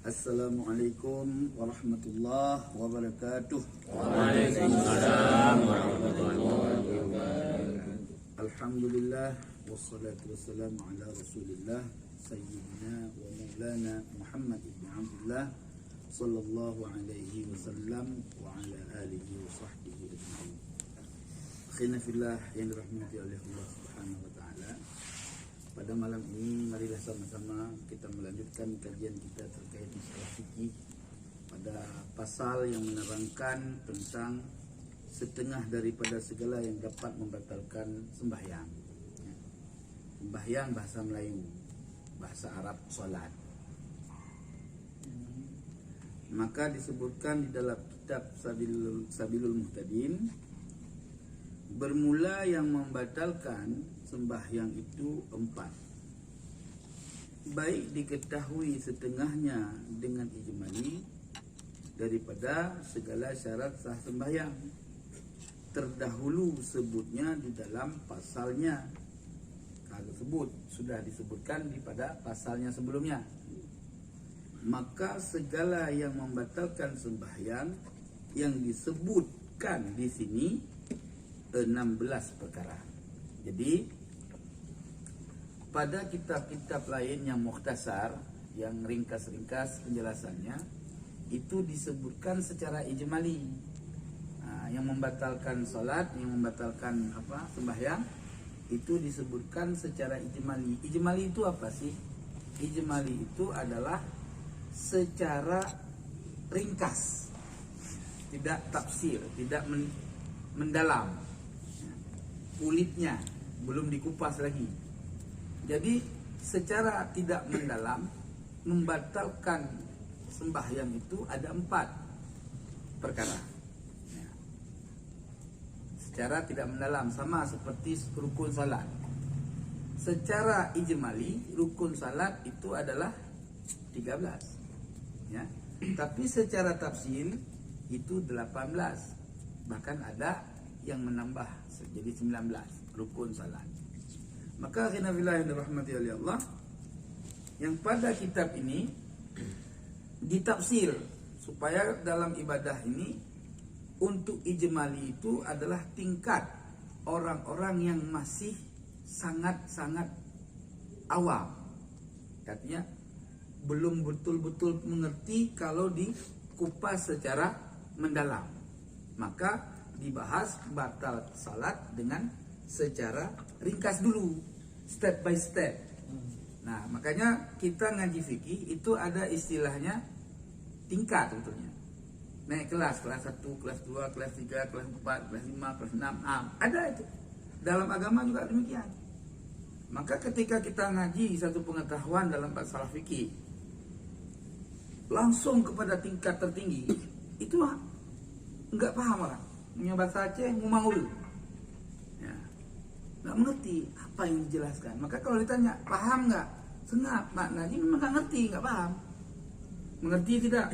Assalamualaikum warahmatullahi wabarakatuh. Waalaikumsalam warahmatullahi wabarakatuh. Alhamdulillah wassalatu wassalamu ala Rasulillah sayyidina wa maulana Muhammad ibn Abdullah sallallahu alaihi wasallam wa ala alihi wa sahbihi ajma'in. Akhina fillah yang dirahmati oleh Allah Subhanahu wa taala. Pada malam ini marilah sama-sama kita melanjutkan kajian kita terkait masalah fikih pada pasal yang menerangkan tentang setengah daripada segala yang dapat membatalkan sembahyang. Sembahyang bahasa Melayu, bahasa Arab solat. Maka disebutkan di dalam kitab Sabilul Muhtadin, bermula yang membatalkan sembahyang itu 4. Baik diketahui setengahnya dengan ijmali daripada segala syarat sah sembahyang. Terdahulu sebutnya di dalam pasalnya. Kalau sebut sudah disebutkan di pada pasalnya sebelumnya. Maka segala yang membatalkan sembahyang yang disebutkan di sini 16 perkara. Jadi pada kitab-kitab lain yang mukhtasar, yang ringkas-ringkas penjelasannya, itu disebutkan secara ijmali. Yang membatalkan solat, yang membatalkan sembahyang, itu disebutkan secara ijmali. Ijmali itu apa sih? Ijmali itu adalah secara ringkas, tidak tafsir, tidak mendalam, kulitnya belum dikupas lagi. Jadi secara tidak mendalam membatalkan sembahyang itu ada 4 perkara. Secara tidak mendalam sama seperti rukun salat. Secara ijmali rukun salat itu adalah 13. Ya. Tapi secara tafsir itu 18. Bahkan ada yang menambah jadi 19 rukun salat. Maka khinafilah yang dirahmati oleh Allah, yang pada kitab ini ditafsir supaya dalam ibadah ini untuk ijmali itu adalah tingkat orang-orang yang masih sangat-sangat awam. Artinya belum betul-betul mengerti kalau dikupas secara mendalam. Maka dibahas batal salat dengan secara ringkas dulu, step by step. Nah, makanya kita ngaji fikih itu ada istilahnya tingkat sebetulnya. Naik kelas 1, kelas 2, kelas 3, kelas 4, kelas 5, kelas 6. Ada itu. Dalam agama juga demikian. Maka ketika kita ngaji satu pengetahuan dalam masalah fikih, langsung kepada tingkat tertinggi, itu enggak paham orang. Punya bahasa Aceh, ngumang ulu. Ya. Nggak mengerti apa yang dijelaskan. Maka kalau ditanya, paham nggak? Sengap, maknanya memang nggak ngerti, nggak paham. Mengerti tidak?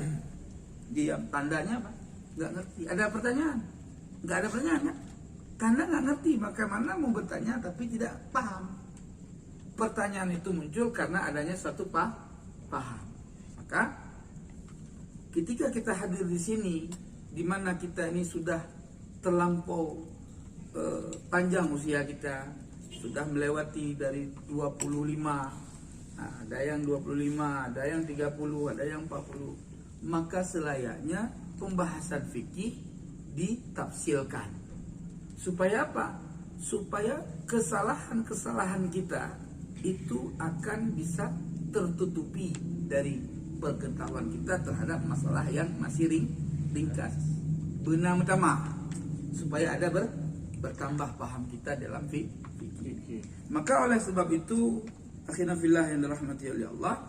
Diam, tandanya apa? Nggak ngerti. Ada pertanyaan? Nggak ada pertanyaan kan? Karena nggak ngerti, maka mana mau bertanya tapi tidak paham. Pertanyaan itu muncul karena adanya suatu paham. Maka ketika kita hadir di sini, di mana kita ini sudah terlampau panjang usia kita, sudah melewati dari 25, ada yang 25, ada yang 30, ada yang 40, maka selayaknya pembahasan fikih ditafsilkan. Supaya apa? Supaya kesalahan-kesalahan kita itu akan bisa tertutupi dari pengetahuan kita terhadap masalah yang masih ringkas. Benar utama supaya ada bertambah paham kita dalam fikih. Maka oleh sebab itu, akhirnya fillah yang dirahmati oleh Allah,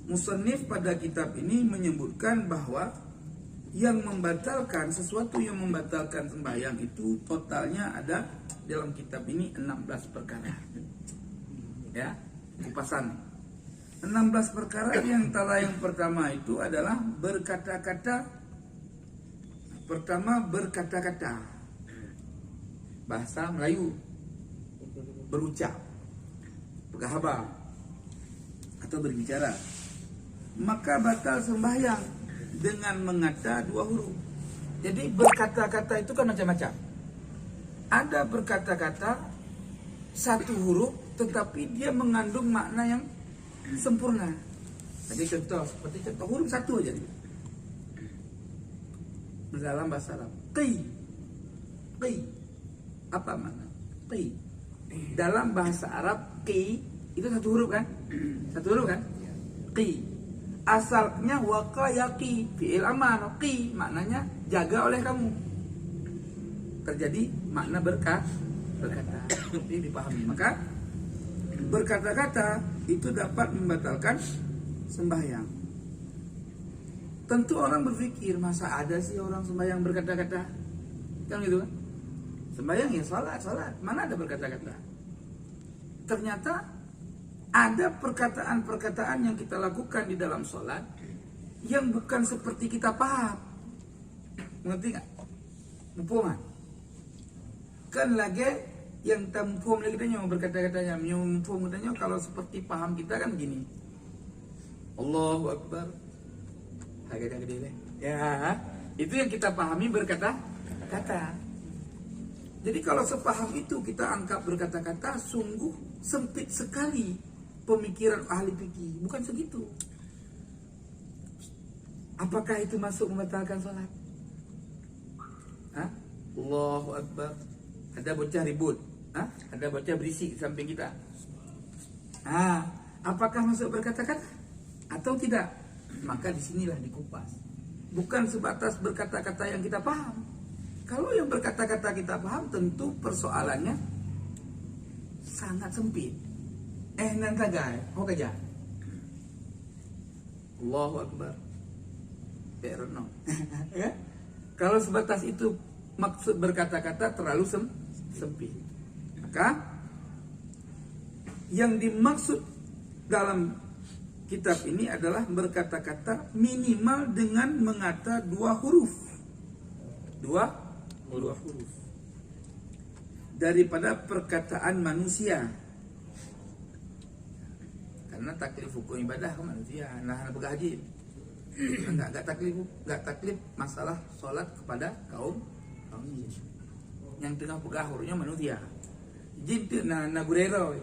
musannif pada kitab ini menyebutkan bahwa yang membatalkan, sesuatu yang membatalkan sembahyang itu totalnya ada dalam kitab ini 16 perkara. Ya, kupasan 16 perkara. Yang antara yang pertama itu adalah berkata-kata. Pertama, berkata-kata, bahasa Melayu, berucap, berkahaba atau berbicara. maka batal sembahyang dengan mengata 2 huruf. Jadi berkata-kata itu kan macam-macam. Ada berkata-kata 1 huruf tetapi dia mengandung makna yang sempurna. Jadi seperti contoh huruf 1 aja. Dalam bahasa Arab, qi. Apa makna? Qi. Dalam bahasa Arab, qi itu 1 huruf kan? 1 huruf kan? Qi. Asalnya waqa yaqi, fi'il amar. Qi maknanya jaga oleh kamu. Terjadi makna berkata. Ini dipahami. Maka berkata-kata itu dapat membatalkan sembahyang. Tentu orang berpikir, masa ada sih orang sembahyang berkata-kata? Kan gitu kan? Sembahyang ya salat. Mana ada berkata-kata? Ternyata ada perkataan-perkataan yang kita lakukan di dalam sholat yang bukan seperti kita paham. Mengerti nggak? Mufhuman. Kan lagi yang mufhum lagi kita nyawa berkata-katanya, mufhum katanya kalau seperti paham kita kan gini. Allahu Akbar. Agak gede deh. Ya, itu yang kita pahami berkata-kata. Jadi kalau sepaham itu kita anggap berkata-kata, sungguh sempit sekali pemikiran ahli fikih. Bukan segitu. Apakah itu masuk membatalkan sholat? Hah? Allahu Akbar. Ada bocah ribut. Hah? Ada bocah berisik di samping kita. Apakah masuk berkata-kata atau tidak? Maka disinilah dikupas. Bukan sebatas berkata-kata yang kita paham. Kalau yang berkata-kata kita paham, tentu persoalannya sangat sempit. Nanti guys, mau kerja. Allahu Akbar. Berono. Ya? Kalau sebatas itu maksud berkata-kata terlalu sempit. Maka yang dimaksud dalam kitab ini adalah berkata-kata minimal dengan mengata 2 huruf. Dua huruf. Daripada perkataan manusia. Karena taklif hukum ibadah ke manusia. Nah, berhaji. Enggak taklif masalah sholat kepada kaum jin. Yang tengah pegahurnya manusia. Jin itu nagurero.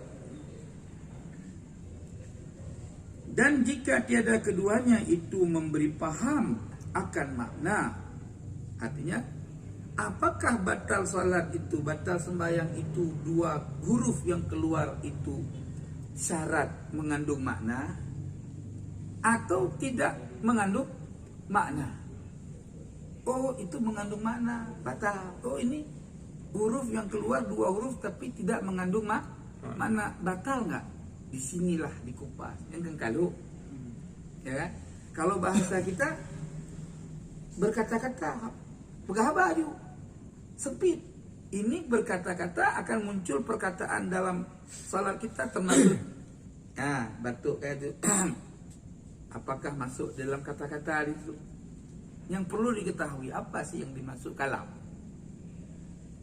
Dan jika tiada keduanya itu memberi paham akan makna, artinya apakah batal salat itu, batal sembahyang itu 2 huruf yang keluar itu syarat mengandung makna atau tidak mengandung makna? Oh, itu mengandung makna, batal. Oh, ini huruf yang keluar 2 huruf tapi tidak mengandung makna, batal nggak? Disinilah dikupas. Yang kan kalau, ya kan? Kalau bahasa kita berkata-kata, pegah baju, sempit. Ini berkata-kata akan muncul perkataan dalam salat kita termasuk. Batuk kayak itu. Apakah masuk dalam kata-kata itu? Yang perlu diketahui apa sih yang dimaksud kalam?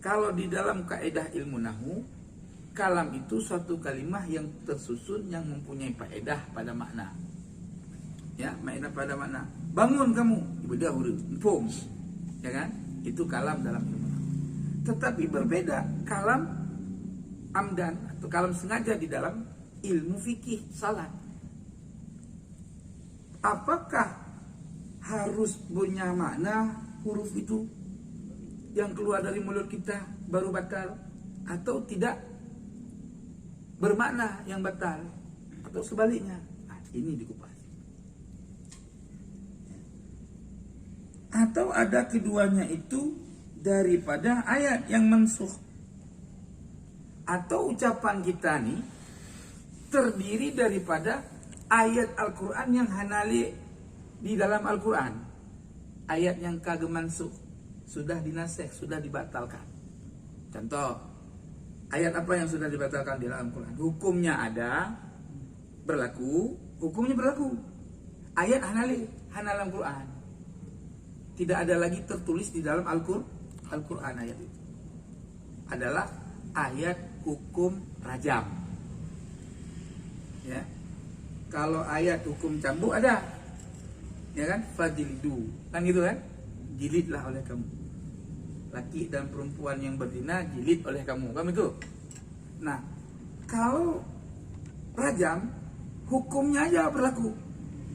Kalau di dalam kaidah ilmu nahwu, kalam itu suatu kalimah yang tersusun yang mempunyai faedah pada makna. Ya, faedah pada makna. Bangun kamu, ibadah huruf, mufhum. Ya kan? Itu kalam dalam ilmu. Tetapi berbeda kalam amdan atau kalam sengaja di dalam ilmu fikih salat. Apakah harus punya makna huruf itu yang keluar dari mulut kita baru batal atau tidak bermakna yang batal atau sebaliknya? Ini dikupas. Atau ada keduanya itu daripada ayat yang mansukh, atau ucapan kita nih terdiri daripada ayat Al-Quran yang hanali di dalam Al-Quran, ayat yang kagem mansukh, sudah dinasakh, sudah dibatalkan. Contoh, ayat apa yang sudah dibatalkan di dalam Al-Quran? Hukumnya ada, berlaku, hukumnya berlaku. Ayat hanali, hanal Al-Quran. Tidak ada lagi tertulis di dalam Al-Quran ayat itu. Adalah ayat hukum rajam. Ya. Kalau ayat hukum cambuk ada, Ya kan? Fajlidu. Kan gitu kan? Jilidlah oleh kamu. Laki dan perempuan yang berzina jilid oleh kamu. Kan itu? Nah, kalau rajam hukumnya aja berlaku.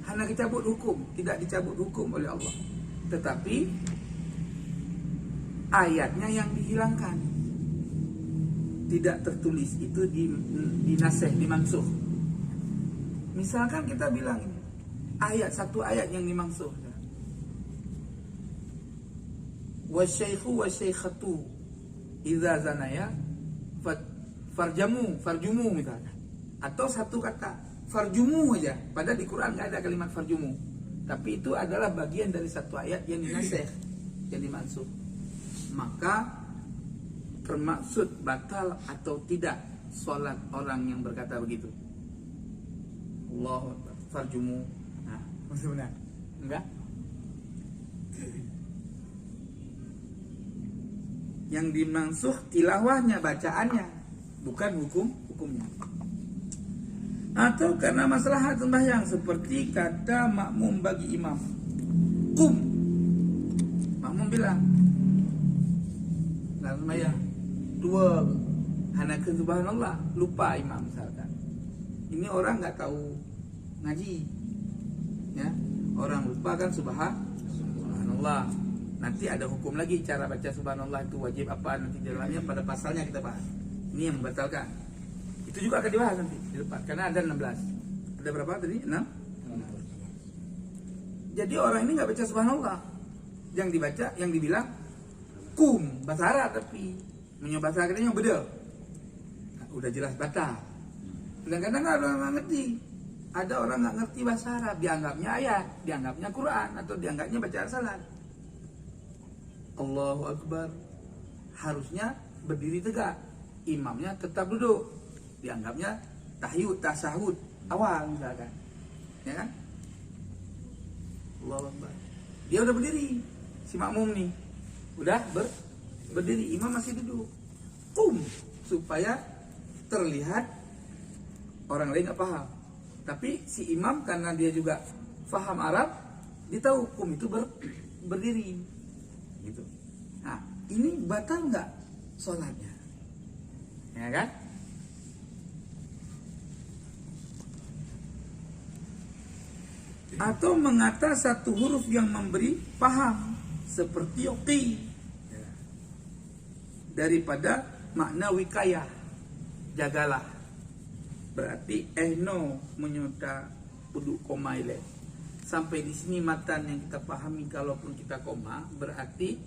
Hanya dicabut hukum, tidak dicabut hukum oleh Allah. Tetapi ayatnya yang dihilangkan. Tidak tertulis itu dinaseh, dimansuh. Misalkan kita bilang satu ayat yang dimansuh. Wasyaikhu wasyaikhatu idza zanaya farjumu misalnya. Atau satu kata farjumu aja. Padahal di Quran nggak ada kalimat farjumu. Tapi itu adalah bagian dari satu ayat yang dinasih, yang dimansuh. Maka termaksud batal atau tidak sholat orang yang berkata begitu. Allahu Akbar, farjumu. Nah, maksudnya enggak? Yang dimansuh tilawahnya, bacaannya, bukan hukumnya. Atau karena masalah sembahyang seperti kata makmum bagi imam. Kum. Makmum bilang, dalam sembahyang 2 hanakan subhanallah, lupa imam misalkan. Ini orang nggak tahu ngaji, ya. Orang lupa kan subhanallah. Nanti ada hukum lagi cara baca subhanallah itu wajib apa, nanti di dalamnya pada pasalnya kita bahas. Ini yang membatalkan. Itu juga akan dibahas nanti di depan karena ada 16. Ada berapa tadi? 6. Jadi orang ini nggak baca subhanallah. Yang dibaca, yang dibilang kum, bahasa Arab tapi menyobat katanya beda. Nah, udah jelas batal. Kadang-kadang ada orang nggak ngerti. Ada orang nggak ngerti bahasa Arab, dianggapnya ayat, dianggapnya Quran atau dianggapnya bacaan salat. Allahu Akbar. Harusnya berdiri tegak. Imamnya tetap duduk. Dianggapnya tasyahud awal misalkan. Ya kan? Allahu Akbar. Dia udah berdiri. Si makmum nih. Udah berdiri, imam masih duduk. Supaya terlihat orang lain nggak paham. Tapi si imam karena dia juga paham Arab, dia tahu itu berdiri. Gitu. Nah, ini batal nggak sholatnya? Ya kan? Atau mengata satu huruf yang memberi paham seperti qi daripada makna wikayah, jagalah. Berarti ehno menyuta puduk koma ile. Sampai di sini matan yang kita pahami, kalaupun kita koma berarti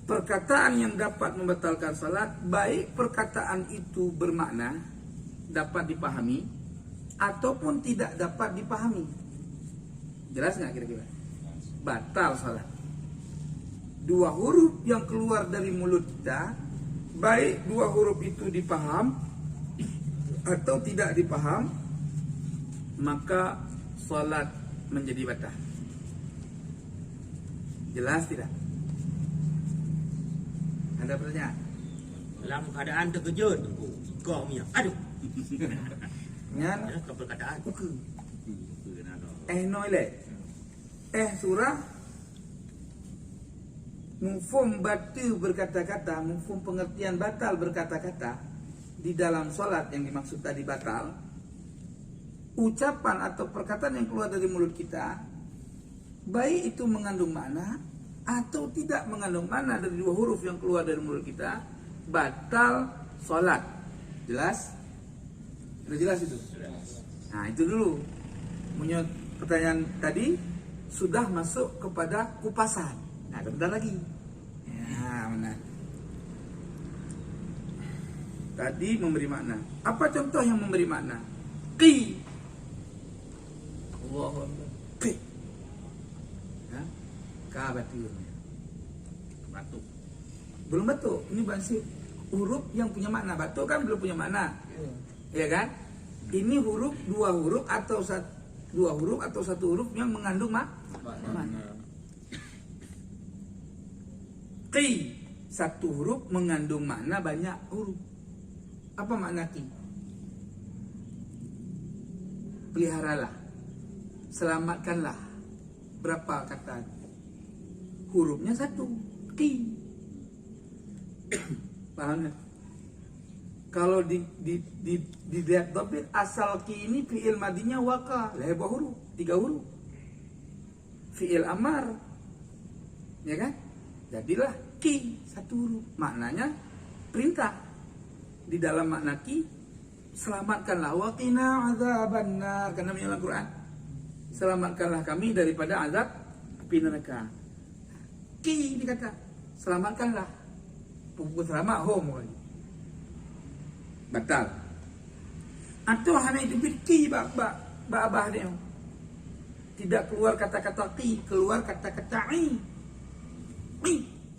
perkataan yang dapat membatalkan salat, baik perkataan itu bermakna dapat dipahami ataupun tidak dapat dipahami. Jelas nggak kira-kira? Batal salat. 2 huruf yang keluar dari mulut kita, baik 2 huruf itu dipaham atau tidak dipaham, maka salat menjadi batal. Jelas tidak? Ada pertanyaan? Dalam keadaan terkejut, kau punya. Aduh. Nyan? Ya, perkataan. Noile. Surah mufhum batu berkata-kata, mufhum pengertian batal berkata-kata di dalam sholat yang dimaksud tadi batal. Ucapan atau perkataan yang keluar dari mulut kita, baik itu mengandung makna atau tidak mengandung makna dari 2 huruf yang keluar dari mulut kita, batal sholat. Jelas? Sudah jelas itu? Nah itu dulu. Menurut pertanyaan tadi sudah masuk kepada kupasan. Nah bentar lagi. Ya benar. Tadi memberi makna. Apa contoh yang memberi makna? Qi. Allahu Akbar. Qi. Ya? Kabatirnya. Batuk. Belum batuk. Ini masih huruf yang punya makna. Batuk kan belum punya makna. Ya kan? Ini huruf 2 huruf atau 2 huruf atau 1 huruf yang mengandung makna. Qi, 1 huruf mengandung makna banyak huruf. Apa makna qi? Peliharalah, selamatkanlah, berapa kata? Hurufnya satu, ki. Paham ya? Kalau dilihat dobit, asal ki ini fi'il madinya waka, lehebah huruf, 3 huruf. Fi'il amar, ya kan? Jadilah ki, 1 huruf. Maknanya perintah. Di dalam makna ki, selamatkanlah waqina azabannar, karena menyala Quran. Selamatkanlah kami daripada azab api neraka. Ki dikata, selamatkanlah. Pukul selamat home lagi. Batal. Atau hanya itu ki abah dia. Tidak keluar kata-kata ki, keluar kata-kata i.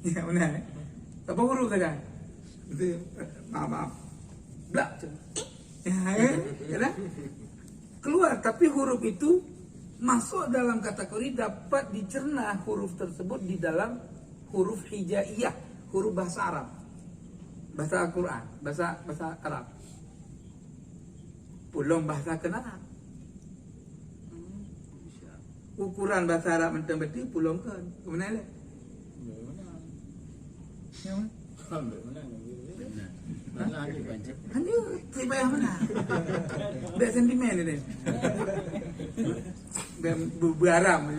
Ya benar. Apa huruf saja? Itu maaf. Blak. Ya kan? Keluar, tapi huruf itu masuk dalam kategori dapat dicerna huruf tersebut di dalam huruf hijaiyah, huruf bahasa Arab. Bahasa Al-Quran, bahasa Arab. Belum bahasa Arab. Ukuran bahasa Arab mentang-mentang belum kan. Kemana le? Hanya tiba yang mana? Bek sentimen ini. Bek beram.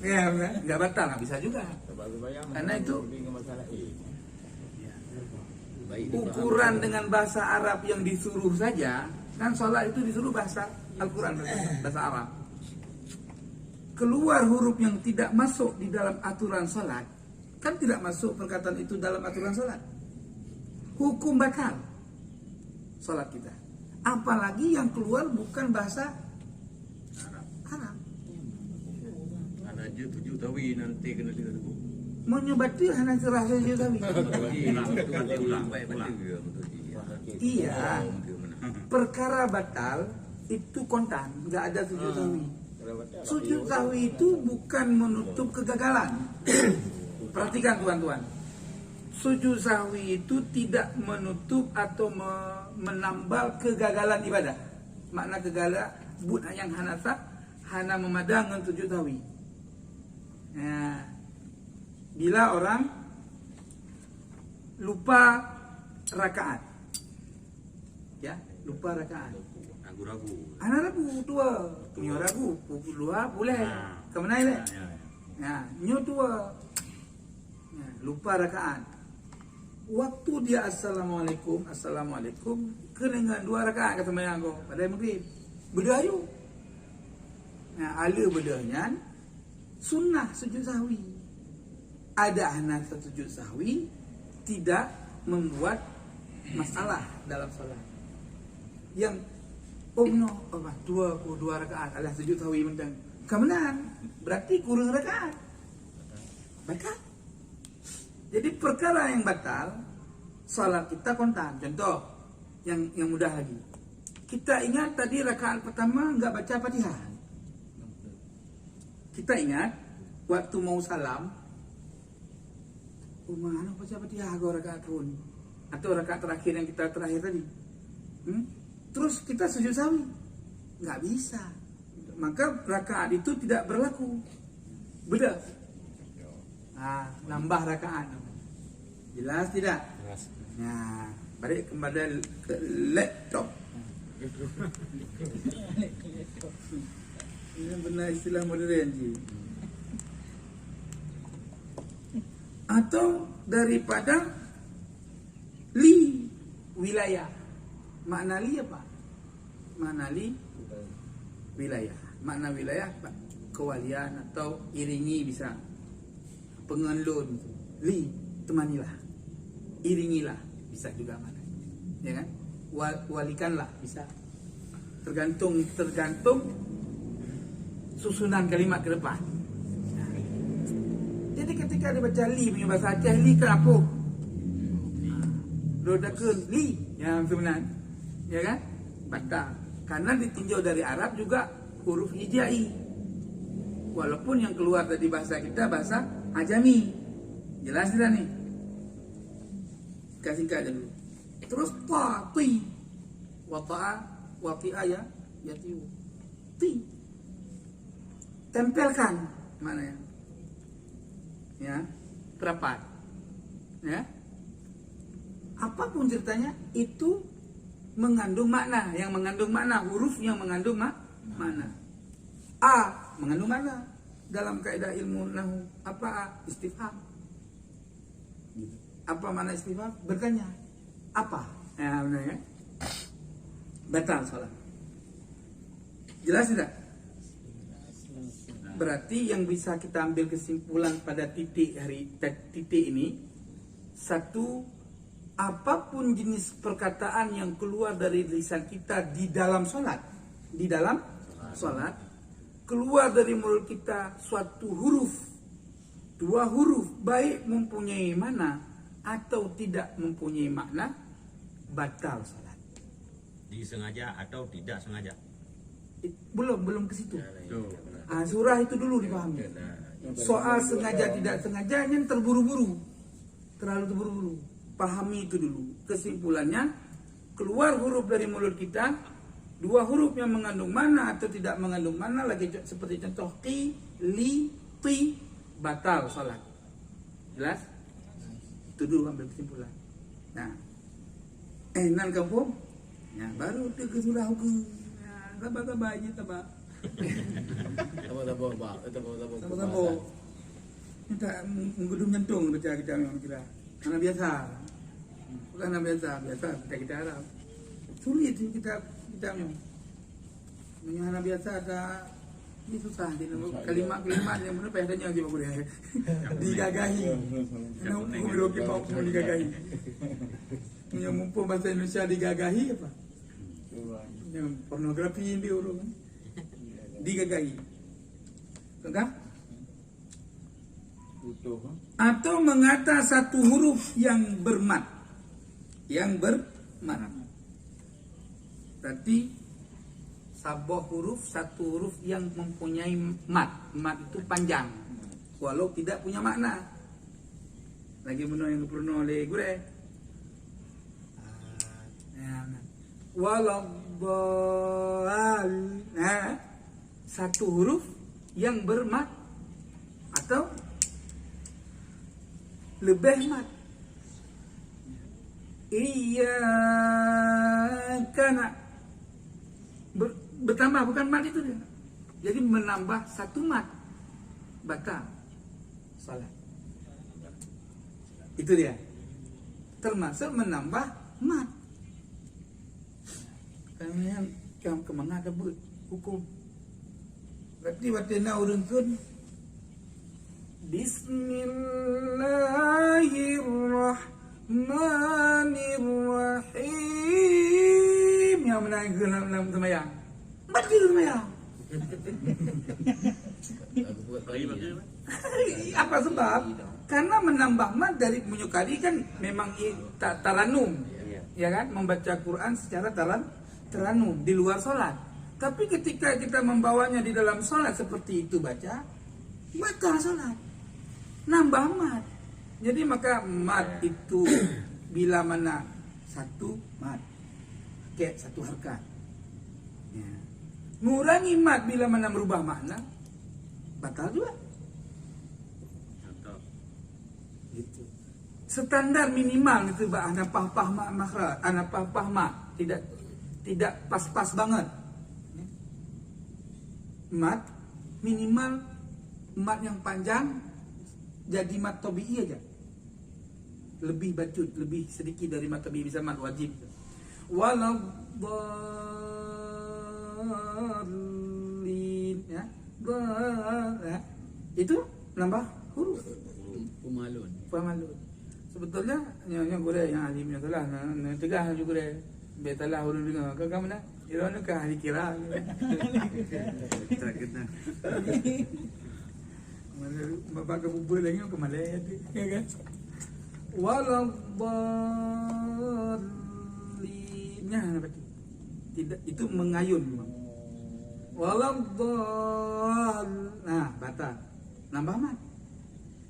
Ya, enggak batal, enggak bisa juga. Karena itu ukuran dengan bahasa Arab yang disuruh saja, kan sholat itu disuruh bahasa Al-Quran, bahasa Arab. Keluar huruf yang tidak masuk di dalam aturan sholat, kan tidak masuk perkataan itu dalam aturan sholat. Hukum batal sholat kita. Apalagi yang keluar bukan bahasa Arab. Karena je 7 tawi nanti kena dengar tu. Menyebati hanya serasa saja kami. Iya. Perkara batal itu kontan, nggak ada sujud sahwi. Sujud sahwi itu bukan menutup kegagalan. Perhatikan tuan-tuan. Sujud sahwi itu tidak menutup atau menambal kegagalan ibadah. Makna kegagalan buat yang hana memadang dengan sujud sahwi. Nah, bila orang lupa rakaat, ya lupa rakaat. Ragu-ragu. Anak ragu tua, nyo ragu, pukul 2 boleh. Kemana ile? Nah, nyo tua. Nah, lupa rakaat. Waktu dia assalamualaikum, dengan 2 rakaat kata mayang ko pada maghrib. Berdayu. Nah, ala bedahnya sunnah sujud sahwi. Ada hana sujud sahwi tidak membuat masalah dalam salat. Yang dua rakaat adalah sujud sahwi mentang. Kemenang berarti kurang rakaat. Batal. Jadi perkara yang batal salat kita kontan. Contoh yang mudah lagi. Kita ingat tadi rakaat pertama enggak baca Fatihah. Kita ingat waktu mau salam, mana baca Fatihah rakaat pun, atau rakaat terakhir yang kita terakhir tadi. Terus kita sujud sahwi, nggak bisa. Maka rakaat itu tidak berlaku. Beda. Nah, nambah rakaat. Jelas tidak? Jelas. Nah, balik kembali ke laptop. Ini benar istilah modern sih. Atau daripada li wilayah. Makna li apa? Makna li wilayah. Makna wilayah apa? Kewalian atau iringi bisa. Pengelun. Li, temanilah. Iringilah bisa juga mana. Ya kan? Walikanlah bisa. Tergantung susunan kalimat ke depan. Jadi ketika dibaca li punya bahasa Aceh, li kenapa? Rodakeun li yang sebenarnya, ya kan? Batal. Karena ditinjau dari Arab juga huruf hijai. Walaupun yang keluar dari bahasa kita bahasa Ajami. Jelas tidak nih? Singkat aja dulu. Terus ti. Wata'a ya, yatiu. Ti. tempelkan mana ya, perapat, ya, apapun ceritanya itu mengandung makna, huruf yang mengandung makna. A mengandung makna dalam kaidah ilmu nahwu. Apa A? Istifham. Apa makna istifham? Bertanya. Apa? Ya, benar ya? Batal salat. Jelas tidak? Berarti yang bisa kita ambil kesimpulan pada titik ini, satu, apapun jenis perkataan yang keluar dari lisan kita di dalam sholat, keluar dari mulut kita suatu huruf, dua huruf, baik mempunyai makna atau tidak mempunyai makna, batal sholat. Disengaja atau tidak sengaja? Belum ke situ. Surah itu dulu dipahami. Soal sengaja tidak sengaja yang terlalu terburu-buru. Pahami itu dulu. Kesimpulannya, keluar huruf dari mulut kita, dua huruf yang mengandung mana atau tidak mengandung mana, lagi seperti contoh qi, li, ti, batal salat. Jelas? Itu dulu ambil kesimpulan. Nah, nan kampung, nah baru ke sudah hukum. Tabah aja tabah. Tabah. Kita menggedung jantung kita memang kira. Karena biasa. Bukan biasa kita Arab. Sulit kita memang. Karena biasa ada ini susah di kalimat yang benar pedanya lagi boleh digagahi. Ngomong mau digagahi. Yang mumpung bahasa Indonesia digagahi apa? Yang pornografi ini orang digagahi. Enggak? Atau mengata satu huruf yang bermat. Berarti sabah huruf, satu huruf yang mempunyai mat. Mat itu panjang, walau tidak punya makna. Lagi menurut yang diperlukan oleh gure. Walau satu huruf yang bermat atau lebih mat. Iya karena bertambah, bukan mat itu dia. Jadi menambah satu mat, batal salat. Itu dia. Termasuk menambah mat. Yang kemana ada hukum. Berarti watina urungkun Bismillahirrahmanirrahim. Yang menaik dalam semayang. Betul semayang. Apa sebab? Karena menambah mat dari menyukari kan memang taranum, ya kan? Membaca Quran secara taranum di luar sholat. Tapi ketika kita membawanya di dalam sholat seperti itu batal sholat. Nambah mat. Jadi maka mat itu bila mana satu mat, kayak satu harkat. Ya. Mengurangi mat bila mana merubah makna, batal juga. Gitu. Standar minimal itu bah anapah makhraj, anapah mat, tidak pas-pas banget. Mat minimal, mat yang panjang jadi mat tabi'i aja. Lebih bacut, lebih sedikit dari mat tabi'i, bisa mat wajib. Waladhdallin, ya. Itu nambah huruf. Pumalun. Sebetulnya yang gue yang alimnya telah tegah juga deh. Betalah huruf juga. Kau mana? Irona ke ahli kira. Kita. Bapak kebubur lagi ke Malaya tu, ya kan? Waladhdallinnya berarti tidak, itu mengayun. Waladhdall, nah batal, nambah mat.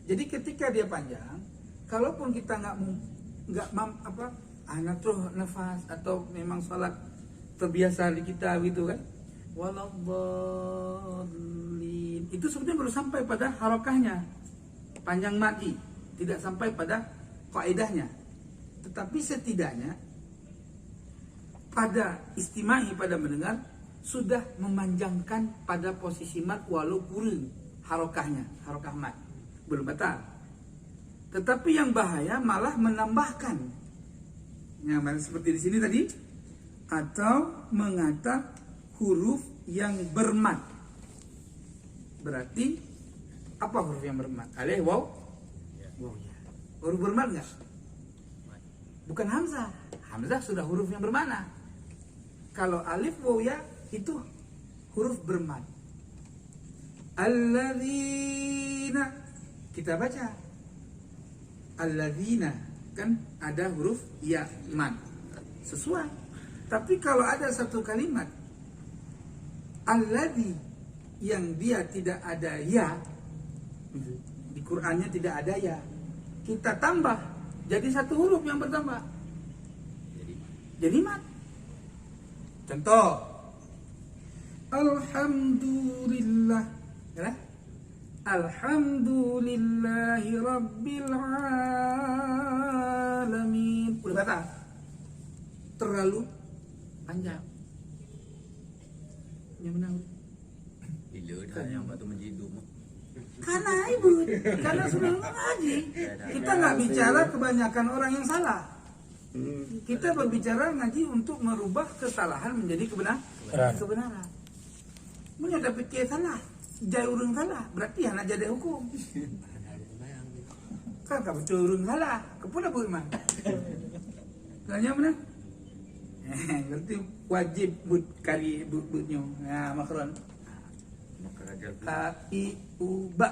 Jadi ketika dia panjang, kalaupun kita nggak anatroh nafas atau memang salat terbiasa di kita gitu kan, waladhdallin itu sebetulnya baru sampai pada harokahnya, panjang mati, tidak sampai pada kaidahnya. Tetapi setidaknya pada istimai, pada mendengar, sudah memanjangkan pada posisi mat walau kurang harokahnya, harokah mat, belum batal. Tetapi yang bahaya malah menambahkan, yang seperti di sini tadi, atau mengatak huruf yang bermat. Berarti apa huruf yang bermat? Alif, waw, waw ya. Huruf bermat nggak? Bukan hamzah. Hamzah sudah huruf yang bermana. Kalau alif, waw, ya itu huruf bermat. Alladzina, kita baca alladzina, kan ada huruf ya mat, sesuai. Tapi kalau ada satu kalimat alladzi yang dia tidak ada ya, di Qur'annya tidak ada ya, kita tambah jadi satu huruf yang bertambah, jadi mat. Contoh, alhamdulillah, ya? Alhamdulillahi rabbil alamin. Udah batal, terlalu panjang. Yang benar. Bila dah yang batu menjidu mah. Karena ibu, karena sudah mengaji. Kita nggak bicara kebanyakan orang yang salah. Kita berbicara ngaji untuk merubah kesalahan menjadi kebenaran. Punya dapat ke salah, jai urang salah, berarti anak jadi hukum. Kan kau betul urang salah, kepula bagaimana? Tanya mana? Berarti wajib but kali butnya. Nah, makron. A I U ba.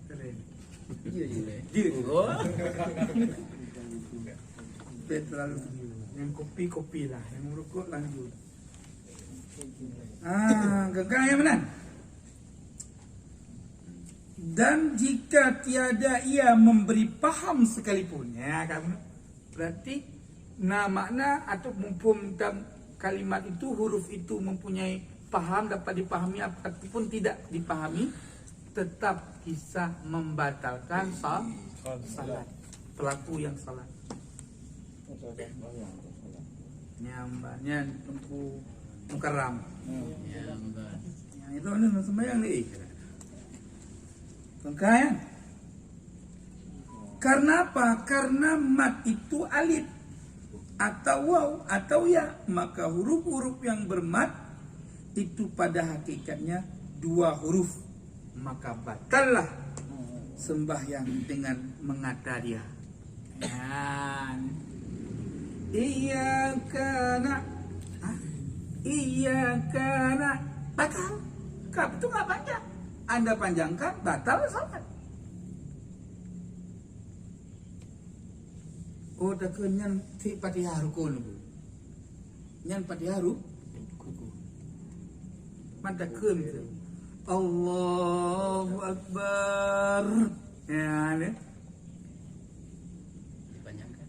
Keren. Iya. Oh. Terlalu yang kopi lah, yang merokok lanjut. Gagal yang mana? Dan jika tiada ia memberi paham sekalipun, ya kan? Berarti makna atau mumpung kalimat itu, huruf itu mempunyai paham, dapat dipahami apapun tidak dipahami, tetap bisa membatalkan salat. Pelaku yang salat. Nyambanya untuk mukarram. Yang itu ada sembahyang nih. Makanya karena apa? Karena mat itu alif atau waw atau ya, maka huruf-huruf yang bermat itu pada hakikatnya dua huruf, maka batallah sembahyang dengan mengata dia. Iyyaka na batal. Kaf itu nggak panjang. Anda panjangkan, batal salat. Oh, tak nyan ti patiharu ko nu. Nyan patiharu. Mata keun itu. Allahu Akbar. Ya, ne? Dipanjangkan.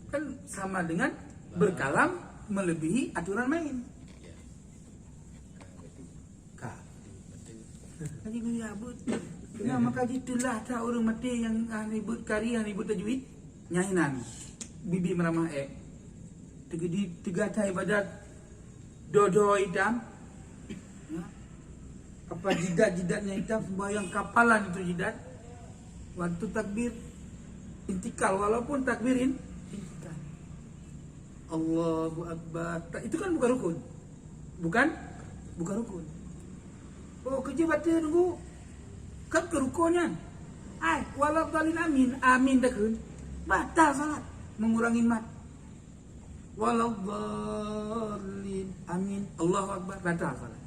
Kan sama dengan berkalam melebihi aturan main. Kaji gue abut. Ya maka itulah tak orang mati yang ribut kari, yang ribut tajwid, nyainan. Bibi meramah tiga tai ibadat dodo hitam. Ya. Apa jidat-jidatnya hitam, sembahyang kapalan itu jidat. Waktu takbir intikal, walaupun takbirin intikal. Allahu Akbar. Itu kan bukan rukun. Bukan rukun. Oh, kerja baca tunggu. Kan kerukunnya. Walau dalil amin. Amin dah kan. Batal salat. Mengurangi mat. Walau dalil amin. Allahu Akbar. Batal salat.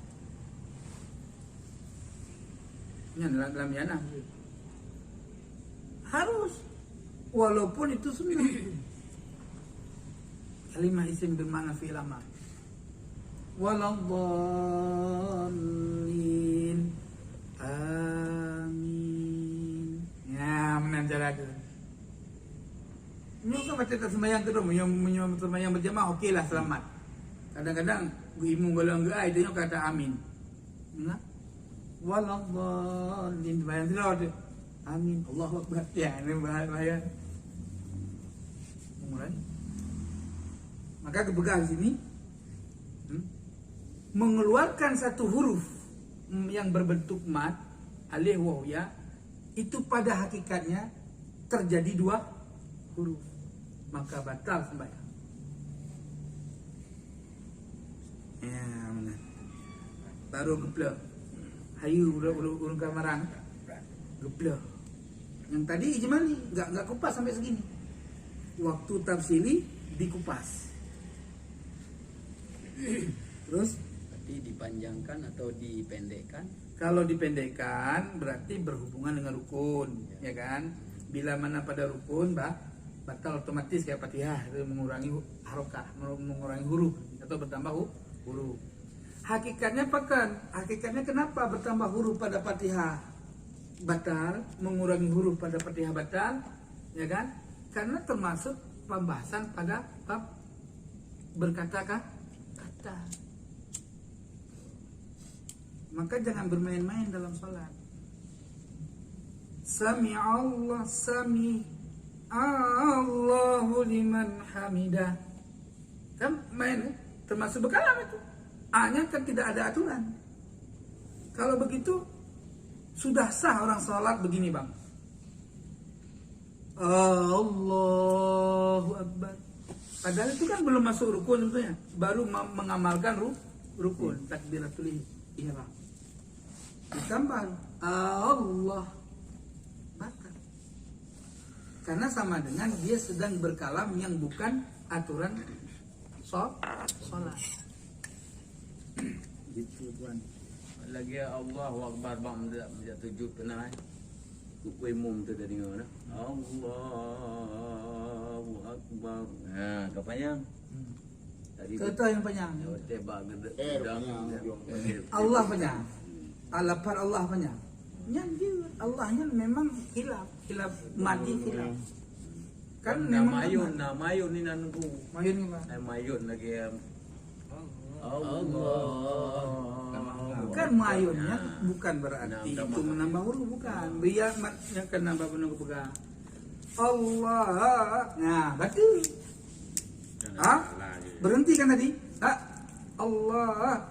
Ini dalam yana. Harus. Walaupun itu sunnah. Kalimah isim bermakna fi'il amar. Waladhdallin amin. Ya, menanjarakan. Ini kan baca sembahyang terus, menyuruh sembahyang berjamaah, okeylah selamat. Kadang-kadang ibu golong ge ai dia kata amin. Nah, waladhdallin. Bayang tidak? Amin. Allahu Akbar. Ya, ini bahaya. Mulai. Maka kebegal sini mengeluarkan satu huruf yang berbentuk mat, alif waw ya, itu pada hakikatnya terjadi dua huruf, maka batal sembahyang. Ya, benar. Baru geplek. Hayu urung kamarang. Geplek. Yang tadi ijmali enggak kupas sampai segini. Waktu tafsili dikupas. Terus Berarti dipanjangkan atau dipendekkan? kalau dipendekkan berarti berhubungan dengan rukun, ya kan? Bila mana pada rukun, batal otomatis kayak Fatihah, itu mengurangi harokah, mengurangi huruf atau bertambah huruf. Hakikatnya apa kan? Hakikatnya kenapa bertambah huruf pada Fatihah batal, mengurangi huruf pada Fatihah batal, ya kan? Karena termasuk pembahasan pada bab berkata-kata. Maka jangan bermain-main dalam sholat. Sami Allahu liman hamidah. Kan main, termasuk berkalam itu. A-nya kan tidak ada aturan. Kalau begitu sudah sah orang sholat begini bang. Allahu Akbar. Padahal itu kan belum masuk rukun sebetulnya, baru mengamalkan rukun takbiratul ihram. Ditambah Allah batal. Karena sama dengan dia sedang berkalam yang bukan aturan sholat. Gitu tuan. Lagi Allahu Akbar bang tidak tujuh kena. Kuih mum tu tadi mana? Allahu Akbar. Nah, kapanya? Tadi Kata yang panjang. tebak gede. Allah panjang. Alapar Allah panjang. Yang Allahnya memang hilaf mati hilaf. Kan memang Mayun ni nanku. mayun ni Bang. Mayun lagi Allah. Kan mayunnya bukan berarti itu menambah huruf, bukan. Biar yang akan nambah bentuk pegang. Allah. Nah, berarti berhenti kan tadi? Allah.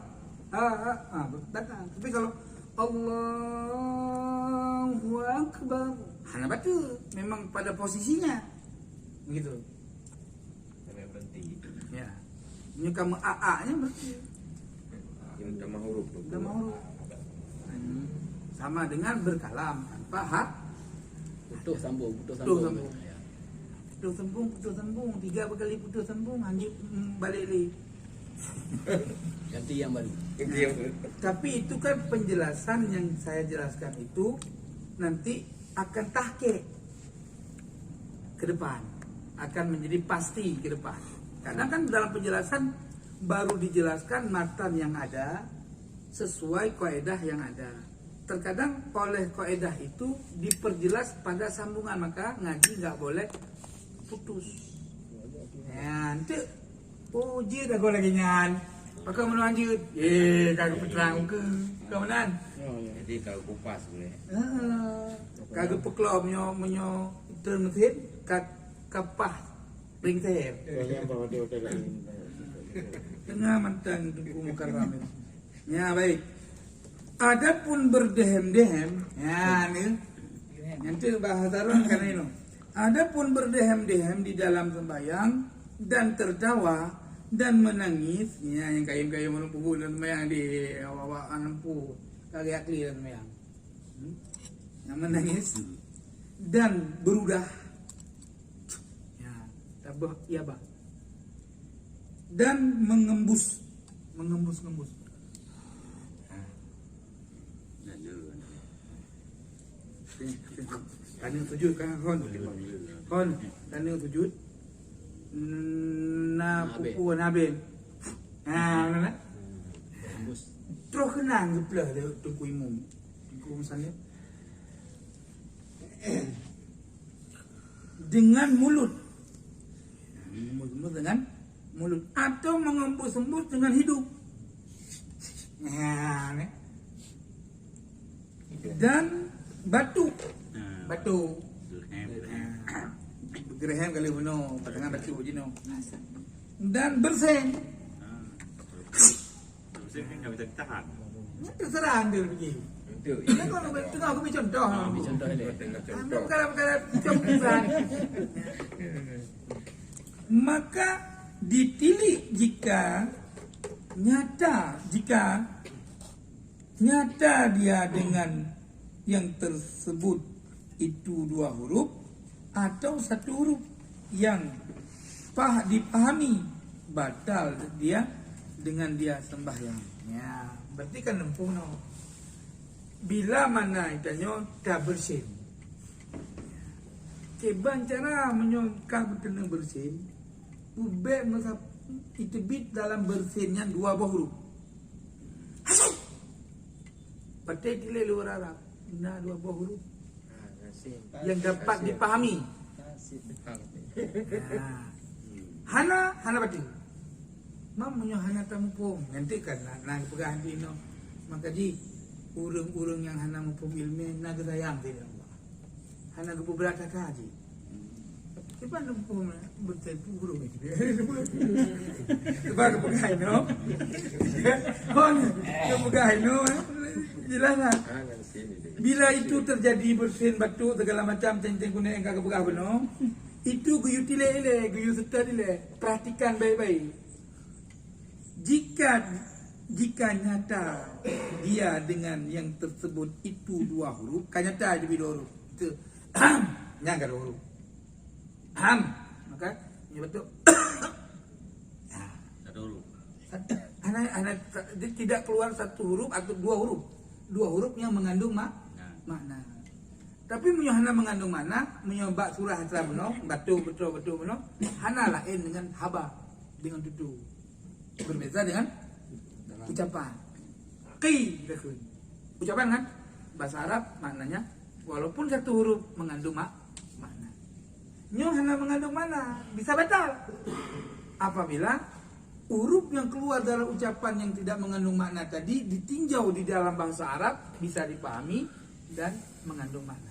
Betul. Tapi kalau Allahu Akbar, hana betul. Memang pada posisinya. Begitu. Sampai berhenti. Ya. Ini kamu AA-nya berarti. Yang tambah huruf. Udah mau sama dengan berkalam tanpa hak. Putus sambung. Putus sambung 3 kali putus sambung lanjut balik lagi. Ganti yang baru. Tapi itu kan penjelasan yang saya jelaskan itu nanti akan tahqiq ke depan, akan menjadi pasti ke depan. Karena kan dalam penjelasan baru dijelaskan matan yang ada sesuai kaidah yang ada. Terkadang oleh kaidah itu diperjelas pada sambungan, maka ngaji nggak boleh putus. Ya, nanti puji dah kau lagi nyan. Pakai melanjut. Kagak peterang ke. Kau menan. Jadi kalau kupas boleh. Kagak peklom menyo termesin kapah ring ter. Tengah mantang tunggu muka ramen. Ya baik. Adapun berdehem-dehem, ya nih. Nanti bahasa orang karena ini. Adapun berdehem-dehem di dalam sembahyang dan tertawa dan menangis, ya yang kayu-kayu menumpu dan sembahyang di awak anempu kagak akli dan sembahyang. Yang menangis dan berudah. Ya, tabah ya bah. Dan mengembus. Tanding sujud kan kon tanding sujud na pupu nabe mana terus kenang geplah dia tunggu imum misalnya dengan mulut dengan mulut atau mengembus dengan hidup. Nah, dan batu. Nah, Batu. Belhem. Gereham kali buno, patangan batu jino. Dan bersen. Terus kan nggak bisa ditahan. Terserah ambil pergi. Itu. Nah, kalau tengah aku beri contoh. Ambil contoh ni. Ambil perkara-perkara campuran. Maka ditilik jika nyata dia dengan yang tersebut itu 2 huruf atau 1 huruf yang dipahami, batal dia dengan dia sembahyang. Ya, berarti kan lempung no. Bila mana itanyo dah bersin. Keban cara menyongkang berkena bersin. Ubek masa itu bit dalam bersinnya 2 buah huruf. Hasil. Pakai gile luar Arab. Nah 2 buah huruf yang dapat dipahami. Nah. Hana batin. Mamunyo hana tampung. Nanti kan nang pegang dino. Maka di urung-urung yang hana mumpung ilmu naga sayang tidak. Hana gebu berat kaji. Siapa mumpung bertempu urung itu. Sebab kepegang no. Hon, kepegang no. Jelas lah. Bila itu terjadi bersin batu segala macam ceng-ceng kuning yang kagak begah beno, itu guyu tile-ile, guyu serta tile. Perhatikan baik-baik. Jika nyata dia dengan yang tersebut itu 2 huruf, kan nyata jadi 2 huruf. Itu nyangka 2 huruf. Maka ini betul. Satu huruf. Anak tidak keluar 1 huruf atau 2 huruf. 2 huruf yang mengandung makna. Tapi hana mengandung makna, menyobak surah asal beno, betul beno, hana lain dengan haba, dengan tutu. Berbeza dengan ucapan. Qi dakun. Ucapan kan bahasa Arab maknanya walaupun 1 huruf mengandung makna. Nyo hana mengandung makna, bisa batal. Apabila huruf yang keluar dari ucapan yang tidak mengandung makna tadi ditinjau di dalam bahasa Arab bisa dipahami dan mengandung makna.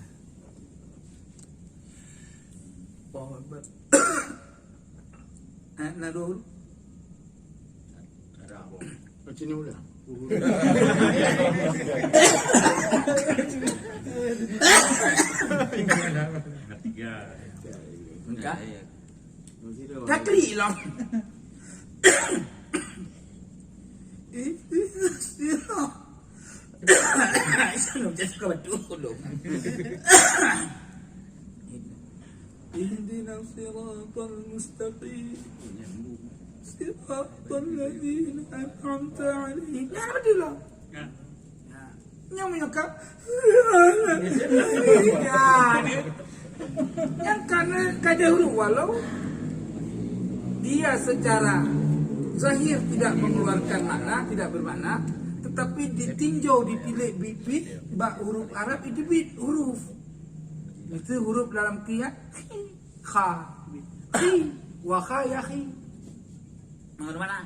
Oh, Nadul. Ada apa? Macam ni ulang. Tiga. Enggak. Takli lah. Saya nak cakap betul dong. اهدنا الصراط المستقيم صراط الذين أنعمت عليهم. Ya betul lah. Yang menyokap. Yang karena kada huruf walau dia secara zahir tidak mengeluarkan makna, tidak bermakna, tetapi ditinjau ditilik bibit bak huruf Arab itu bit huruf. Itu huruf dalam qiyah kha. Khi wa kha ya khi. Mana?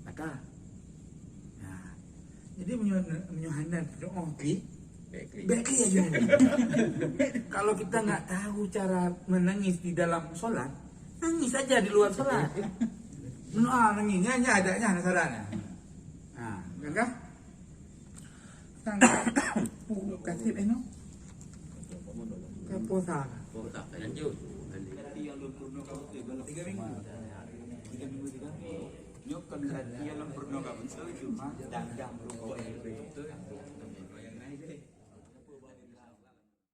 Kata. Nah. Jadi menyuhanan doa ki. Baik aja. Kalau kita enggak tahu cara menangis di dalam sholat, nangis saja di luar sholat. Nangisnya adanya nasarana. Nah, enggak? Tangkap kasih eno. Kaposa. Lanjut. 3 minggu. 3 minggu juga. Nyok kan dia lempurno kapan cuma dandang rokok itu.